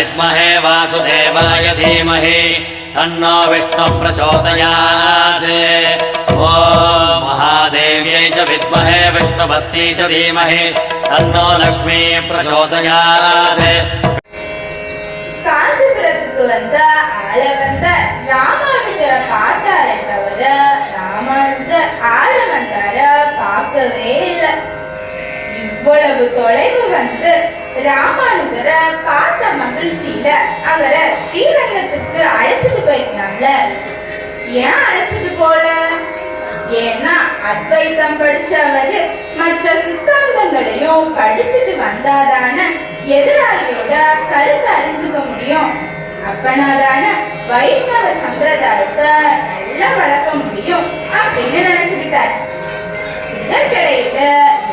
विद्महे वासुदेवाय धीमहि तन्नो विष्णुः प्रचोदयात्। ॐ महादेव्यै च विद्महे विष्णुपत्न्यै च धीमहि तन्नो लक्ष्मी प्रचोदयात्। காஞ்சிபுரத்துக்கு வந்த ஆள வந்த ராமானுஜரை பார்த்தாரே தவிர ராமானுஜர் ஆள வந்தார பார்க்கவே இல்லை. இவ்வளவு தொலைவு வந்து ராமானுஜரை பார்த்த மகிழ்ச்சியில அவரை ஸ்ரீரங்கத்துக்கு அழைச்சிட்டு போயிருந்தாங்க. ஏன் அழைச்சிட்டு போல? ஏன்னா அத்வைதம் படிச்சவரு மற்ற சித்தாந்தங்களையும் படிச்சுட்டு வந்தாதான எதிராளியோட கருத்தை அறிஞ்சுக்க முடியும். அப்பனாதான வைஷ்ணவ சம்பிரதாயத்தை நல்லா வளர்க்க முடியும் அப்படின்னு நினைச்சுக்கிட்டார். இதற்கிடையில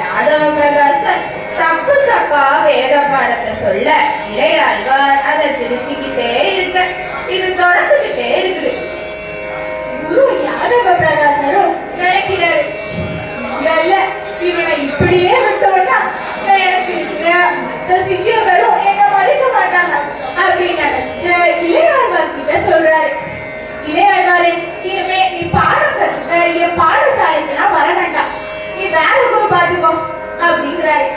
யாதவ பிரகாசர் தப்பு தப்பா வேத பாடத்தை சொல்ல இளையாழ்வார் அதை திருத்திக்கிட்டே இருக்க இது தொடர்ந்துகிட்டே இருக்குது. குரு யாதவ பிரகாசரும் நினைக்கிறாரு, இல்ல இவனை இப்படியே விட்டோம்னா எனக்கு சிஷியர்களும் என்ன மதிக்க மாட்டாங்க அப்படின்னு நினைச்சிட்டு இளையாழ்வார் கிட்ட சொல்றாரு, இளையாழ்வாரே இனிமே நீ பாடசாலைக்கெல்லாம் வர வேண்டாம், நீ வேற குரு பாத்துக்கோ அப்படிங்கிறாரு.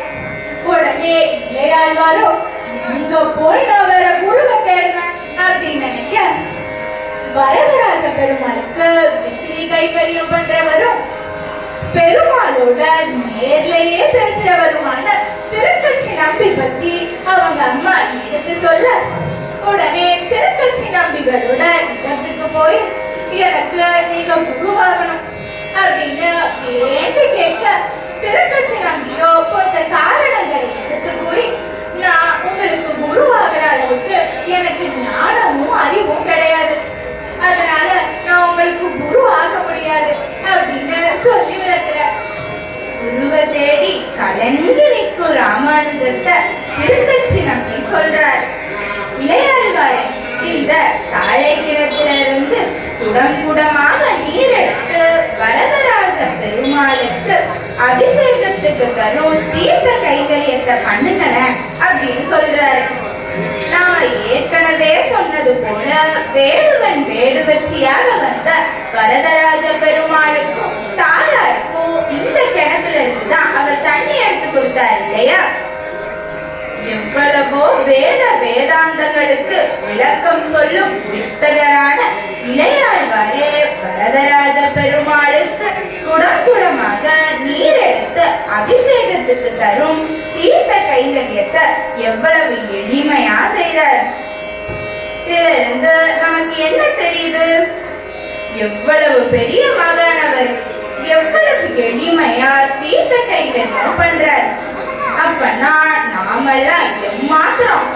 உடனே இளையாழ்வாரும் இங்க போய் நான் வேற குருவை தேடுங்க அப்படின்னு நினைக்க வரதராஜ பெருமாளுக்கு விசிறி கைங்கரியம் பண்றவரும் பெருமாளோட நேர்லயே பேசுறவருமான திருக்கட்சி நம்பி பத்தி அவங்க அம்மா எடுத்து சொல்ல உடனே திருக்கட்சி நம்பிகளோட இடத்துக்கு போய் எனக்கு நீங்க குருவாகணும் அப்படின்னு வேண்டி கேட்க திருக்கட்சி நம்பியோ கொஞ்சம் காரணங்களை எடுத்து போய் நான் உங்களுக்கு குருவாகிற அளவுக்கு எனக்கு ஞானமும் அறிவும் கிடையாது, அதனால நான் உங்களுக்கு குரு ஆக முடியாது அப்படின்னு சொல்லி விளக்குறேன். குருவை தேடி கலங்கி நிற்கும் ராமானுஜத்தை திருக்கட்சி நம்பி சொல்றாரு, இளையாழ்வாரே இந்த சாலை கிணத்துல இருந்து குடங்குடமாக நீர் எடுத்து வரதராஜ பெருமாளுக்கு அபிஷேகத்துக்கு தரும் தீர்த்த கைங்கரியத்தை பண்ணுங்களேன் அப்படின்னு சொல்றாரு. நான் ஏற்கனவே சொன்னது போல வேடுவன் வேடுவச்சியாக வந்த வரதராஜ பெருமாளுக்கும் தாயாருக்கும் இந்த கிணத்துல இருந்துதான் அவர் தண்ணி எடுத்து கொடுத்தார் இல்லையா? எவ்வளவோ வேதாந்தங்களுக்கு விளக்கம் சொல்லும் வித்தகரான இளையாழ்வாரே வரதராஜ பெருமாளுக்கு குடங்குடமாக நீர் எடுத்து அபிஷேகத்துக்கு தரும் தீர்த்த கைங்கரியத்தை எவ்வளவு எளிமையா செய்றார். இதுல இருந்து நமக்கு என்ன தெரியுது? எவ்வளவு பெரிய மகானவர் எவ்வளவு எளிமையா தீர்த்த கைங்கரியம் பண்றார். அப்பனா நாமெல்லாம் எம்மாத்திரம்.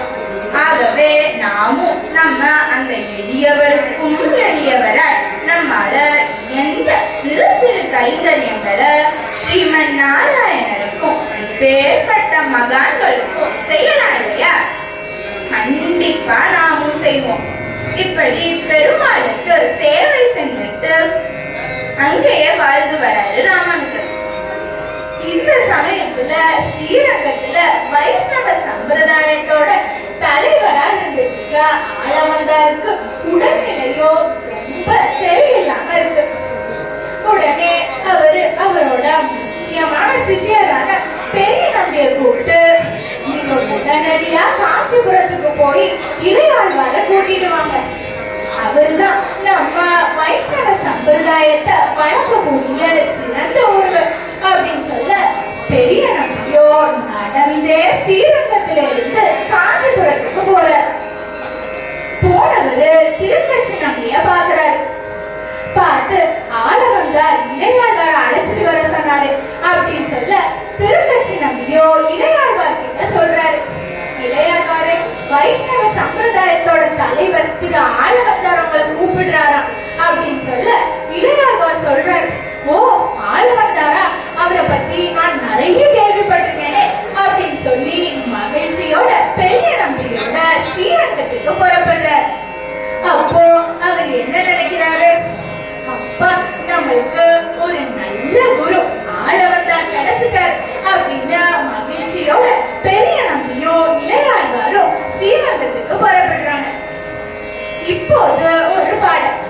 ஆகவே நாமும் நம்ம அந்த எளியவருக்கும் எளியவராய் நம்மால என்ற சிறு சிறு கைங்கரியங்களை ஸ்ரீமன் நாராயணருக்கும் பேர்பட்ட மகான்களுக்கும் செய்யலாம் இல்லையா? கண்டிப்பா நாமும் செய்வோம். இப்படி பெருமாளுக்கு சேவை செஞ்சுட்டு அங்கேயே வாழ்ந்து வராரு ராமானுஜர். இந்த சமயத்துல ஸ்ரீரங்கத்துல வைஷ்ணவ சம்பிரதாயத்தோட தலைவரா இருந்திருக்க ஆளவந்தாருக்கு உடல்நிலையோ ரொம்ப சரியில்லாம இருக்கு. உடனே அவரோட முக்கியமான சிஷியரான பெரிய நம்பிய கூப்பிட்டு நீங்க உடனடியா காஞ்சிபுரத்துக்கு போய் இளையாழ்வார கூட்டிட்டு வாங்க, அவர்தான் நம்ம வைஷ்ணவ சம்பிரதாயத்தை வளர்க்கக்கூடிய சிறந்த ஒருவர் அப்படின்னு சொல்ல பெரிய நம்பியோ நடந்தே ஸ்ரீரங்கத்தில இருந்து காஞ்சிபுரத்துக்கு போறார். போனவரு திருக்கட்சி நம்பிய பாக்குறாரு. பார்த்து ஆள வந்தார் இளையாழ்வார அழைச்சிட்டு வர சொன்னாரு அப்படின்னு சொல்ல திருக்கட்சி நம்பியோ இளையாழ்வார் கிட்ட சொல்றாரு, இளையாழ்வாரே வைஷ்ணவ சம்பிரதாயத்தோட தலைவர் திரு ஆளவந்தார் உங்களை கூப்பிடுறாராம் அப்படின்னு சொல்ல இளையாழ்வார் சொல்றாரு, ஓ ஆளவந்தாரா, அவரை பத்தி புறப்படுறாங்க. இப்போது ஒரு பாடம்.